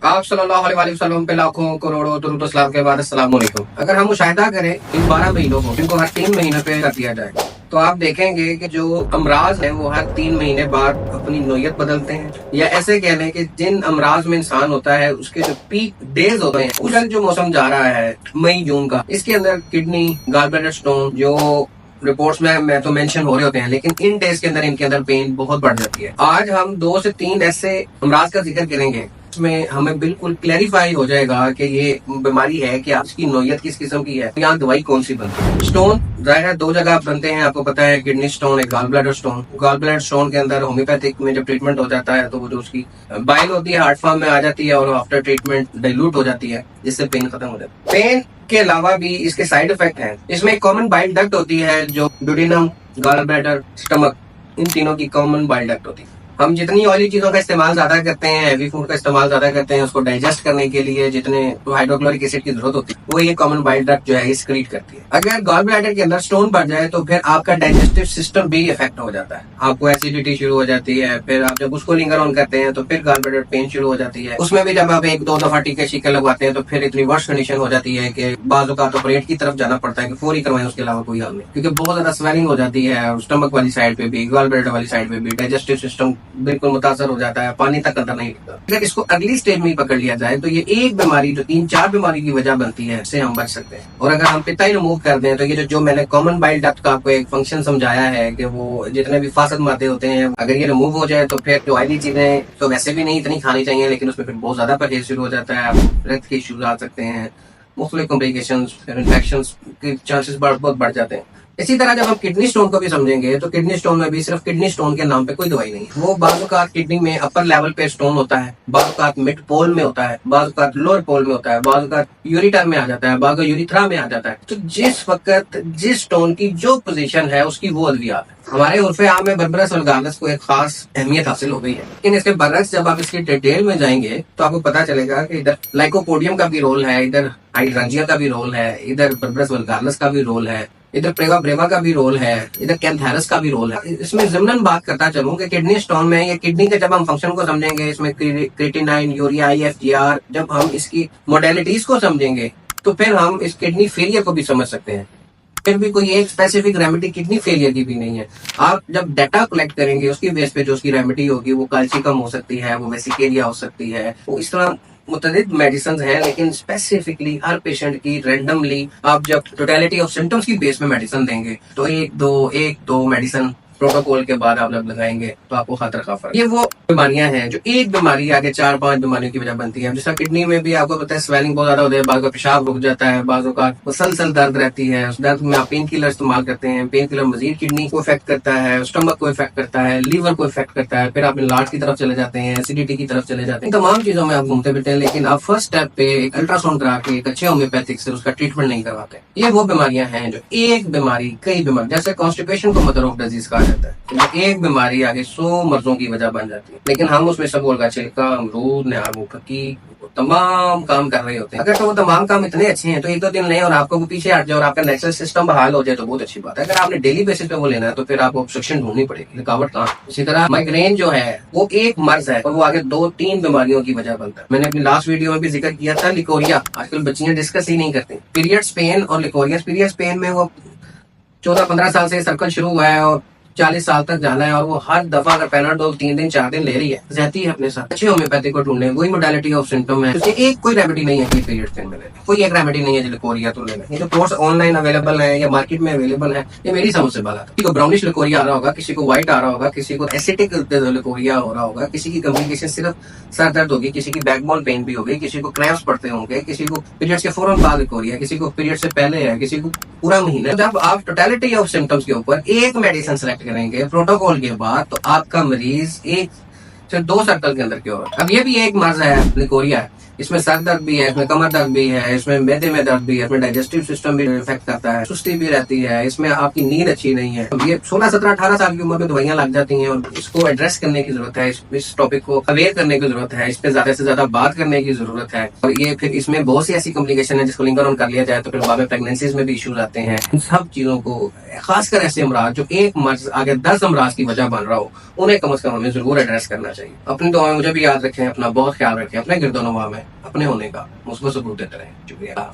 आप सल्लल्लाहु अलैहि वसल्लम पे लाखों करोड़ों दुरूद व सलाम के बाद अस्सलाम वालेकुम। अगर हम मुशाहिदा करें इन 12 महीनों को, जिनको हर 3 महीने पे कर दिया जाए, तो आप देखेंगे कि जो अमराज है वो हर 3 महीने बाद अपनी नोयत बदलते हैं। या ऐसे कह लें कि जिन अमराज में इंसान होता है उसके जो पीक डेज होते हैं, उस जो मौसम जा रहा है मई जून का, इसके अंदर किडनी, गॉल ब्लैडर स्टोन जो रिपोर्ट्स में मैं तो मेंशन हो रहे होते हैं, लेकिन इन डेज के अंदर इनके अंदर पेन बहुत बढ़ जाती है। आज हम 2 से 3 ऐसे अमराज का जिक्र करेंगे में हमें बिल्कुल क्लैरिफाई हो जाएगा कि ये बीमारी है कि आपकी नोयत किस किस्म की है, यहाँ दवाई कौन सी बनती है। स्टोन जाहिर है 2 जगह बनते हैं, आपको पता है, किडनी स्टोन, एक gall bladder stone. Gall bladder stone के अंदर होम्योपैथिक में जब ट्रीटमेंट हो जाता है तो वो जो उसकी बाइल होती है हार्ट फॉर्म में आ जाती है और आफ्टर ट्रीटमेंट डाइल्यूट हो जाती है, जिससे पेन खत्म हो जाता है। पेन के अलावा भी इसके साइड इफेक्ट हैं। इसमें एक कॉमन बाइल डक्ट होती है जो ड्यूडेनम, गॉल ब्लैडर, स्टमक, इन तीनों की कॉमन बाइल डक्ट होती है। हम जितनी ऑयली चीजों का इस्तेमाल ज्यादा करते हैं, हैवी फूड का इस्तेमाल ज्यादा करते हैं, उसको डाइजेस्ट करने के लिए जितने हाइड्रोक्लोरिक एसिड की जरूरत होती है वो ये कॉमन बाइल डक्ट जो है एक्रीट करती है। अगर गॉल ब्लैडर के अंदर स्टोन बढ़ जाए तो फिर आपका डाइजेस्टिव सिस्टम भी इफेक्ट हो जाता है, आपको एसिडिटी शुरू हो जाती है। फिर आप जब उसको लिंगर ऑन करते हैं तो फिर गॉल ब्लैडर पेन शुरू हो जाती है। उसमें भी जब आप 1-2 दफा टीके शीके लगवाते हैं तो फिर इतनी वर्ष कंडीशन हो जाती है कि बाजू का ऑपरेट की तरफ जाना पड़ता है कि फौरी करवाएं, उसके अलावा कोई हल नहीं, क्योंकि बहुत ज्यादा स्वेलिंग हो जाती है स्टमक वाली साइड पे भी, गॉल ब्लैडर वाली साइड पे भी। डाइजेस्टिव सिस्टम बिल्कुल मुतासर हो जाता है, पानी तक अंदर नहीं लगता। अगर इसको अगली स्टेज में ही पकड़ लिया जाए तो ये एक बीमारी जो 3-4 बीमारी की वजह बनती है, इससे हम बच सकते हैं। और अगर हम पित्ता ही रिमूव कर दें तो ये जो मैंने कॉमन बाइल डक्ट का आपको एक फंक्शन समझाया है कि वो जितने भी फासद मादे होते हैं, अगर ये रिमूव हो जाए तो फिर जो ऑयली चीजें तो वैसे भी नहीं इतनी खानी चाहिए, लेकिन उसमें फिर बहुत ज्यादा परहेज शुरू हो जाता है, रक्त के इश्यूज आ सकते हैं, मुख्तलिफ कॉम्प्लिकेशंस, फिर इन्फेक्शन के चांसेस बहुत बढ़ जाते हैं। इसी तरह जब हम किडनी स्टोन को भी समझेंगे तो किडनी स्टोन में भी सिर्फ किडनी स्टोन के नाम पे कोई दवाई नहीं है। वो बाज़-ओ-क़ात किडनी में अपर लेवल पे स्टोन होता है, बाज़-ओ-क़ात मिड पोल में होता है, बाज़-ओ-क़ात लोअर पोल में होता है, बाज़-ओ-क़ात यूरेटर में आ जाता है, बाज़ यूरिथ्रा में आ जाता है। तो जिस वक्त जिस स्टोन की जो पोजीशन है उसकी वो अद्वियात है। हमारे उर्फे आम में बरबरस और गार्नस को एक खास अहमियत हासिल हो गई है, लेकिन इसके बरक्स जब आप इसकी डिटेल में जाएंगे तो आपको पता चलेगा कि इधर लाइकोपोडियम का भी रोल है, इधर हाइड्रांजिया का भी रोल है, इधर बरबरस वल्गारिस का भी रोल है, इधर प्रेगा ब्रेवा का भी रोल है, इधर कैंथेरस का भी रोल है। इसमें ज़िमनन बात करता चलूं कि किडनी स्टोन में ये किडनी के जब हम फंक्शन को समझेंगे, इसमें क्रिएटिनाइन, यूरिया, IFGR, जब हम इसकी मोडेलिटीज को समझेंगे तो फिर हम इस किडनी फेलियर को भी समझ सकते हैं। फिर भी कोई एक स्पेसिफिक रेमेडी किडनी फेलियर की भी नहीं है। आप जब डाटा कलेक्ट करेंगे उसकी बेस पे जो उसकी रेमेडी होगी वो कैल्शियम हो सकती है, वो वेसिकेरिया हो सकती है, वो इस तरह मुतअद्दिद मेडिसिन है, लेकिन स्पेसिफिकली हर पेशेंट की रैंडमली आप जब टोटलिटी ऑफ सिम्टम्स की बेस में मेडिसिन देंगे तो एक दो मेडिसिन प्रोटोकॉल के बाद आप जब लगाएंगे तो आपको खतरा का फर्क। ये वो बीमारियां हैं जो एक बीमारी आगे 4-5 बीमारियों की वजह बनती है। जैसा किडनी में भी आपको पता है स्वेलिंग बहुत ज्यादा होता है, बाज़ का पेशाब रुक जाता है, बाज़ों का मुसलसल दर्द रहती है, उस दर्द में आप पेन किलर इस्तेमाल करते हैं, पेन किलर मजीद किडनी को इफेक्ट करता है, स्टमक को इफेक्ट करता है, लीवर को इफेक्ट करता है, फिर आप लार्ज की तरफ चले जाते हैं, एसिडिटी की तरफ चले जाते हैं, तमाम चीजों में आप घूमते फिरते हैं, लेकिन आप फर्स्ट स्टेप पे एक अल्ट्रासाउंड करा के एक अच्छे होम्योपैथिक से उसका ट्रीटमेंट नहीं करवाते। ये वो बीमारियां हैं जो एक बीमारी कई बीमारी, जैसे कॉन्स्टिपेशन को मदर ऑफ डिजीज कहा जाता है, एक बीमारी आगे 100 मर्जों की वजह बन जाती है, लेकिन हम उसमें सबोल का छिलका, अमरूद, निहार फकी तमाम काम कर रहे होते हैं। अगर तो वो तमाम काम इतने अच्छे हैं तो 1-2 दिन लें और आपको वो पीछे हट जाए और आपका नेचुरल सिस्टम बहाल हो जाए तो बहुत अच्छी बात है। अगर आपने डेली बेसिस पे वो लेना है तो फिर आपको ऑब्स्ट्रक्शन ढूंढनी पड़ेगी, रुकावट कहाँ। इसी तरह माइग्रेन जो है वो एक मर्ज है और वो आगे 2-3 बीमारियों की वजह बनता है। मैंने अपनी लास्ट वीडियो में भी जिक्र किया था लिकोरिया, आजकल बच्चियां डिस्कस ही नहीं करती। पीरियड्स पेन और लिकोरिया, पीरियड्स पेन में वो 14-15 साल से सर्कल शुरू हुआ है और 40 साल तक जाना है, और वो हर दफा अगर पैनाडोल 3 दिन 4 दिन ले रही है, रहती है अपने साथ। अच्छे होम्योपैथी को ढूंढने, वही मोडालिटी ऑफ सिम्टम है, तो एक कोई रेमेडी नहीं है कि पीरियड पेन में लेना, कोई एक रेमेडी नहीं है जो लिकोरिया तो लेना। ये जो कोर्स ऑनलाइन अवेलेबल है या मार्केट में अवेलेबल है, ये मेरी समझ से बात है। किसी को ब्राउनिश लिकोरिया आ रहा होगा, किसी को व्हाइट आ रहा होगा, किसी को एसिटिक लिकोरिया हो रहा होगा, किसी की कम्युनिकेशन सिर्फ सर दर्द होगी, किसी की बैकबोन पेन भी होगी, किसी को क्रैम्प्स पड़ते होंगे, किसी को पीरियड्स के फौरन बाद लिकोरिया, किसी को पीरियड से पहले है, किसी को पूरा महीना। जब आप टोटलिटी ऑफ सिम्टम्स के ऊपर एक मेडिसिन सेलेक्ट करेंगे प्रोटोकॉल के बाद तो आपका मरीज एक से 2 सर्कल के अंदर क्योर। अब ये भी एक मर्ज है लिकोरिया है, इसमें सर दर्द भी है, इसमें कमर दर्द भी है, इसमें मैदे में दर्द भी है, इसमें डाइजेस्टिव सिस्टम भी इफेक्ट करता है, सुस्ती भी रहती है, इसमें आपकी नींद अच्छी नहीं है। ये 16, 17, 18 साल की उम्र में दवाइयां लग जाती हैं और इसको एड्रेस करने की जरूरत है, इस टॉपिक को अवेयर करने की जरूरत है, इस पे ज्यादा से ज्यादा बात करने की जरूरत है। और ये फिर इसमें बहुत सी ऐसी कॉम्प्लिकेशन है जिसको लिंगर ऑन कर लिया जाए तो फिर बाद में प्रेगनेंसीज में भी इश्यूज आते हैं। इन सब चीजों को, खासकर ऐसे अमराज जो एक मर्ज आगे 10 अमराज की वजह बन रहा हो, उन्हें कम से कम हमें जरूर एड्रेस करना चाहिए। अपनी दुआ में मुझे भी याद रखें, अपना बहुत ख्याल रखें, अपने गिरदोनवा में अपने होने का मुझको सबूत देते रहें। शुक्रिया।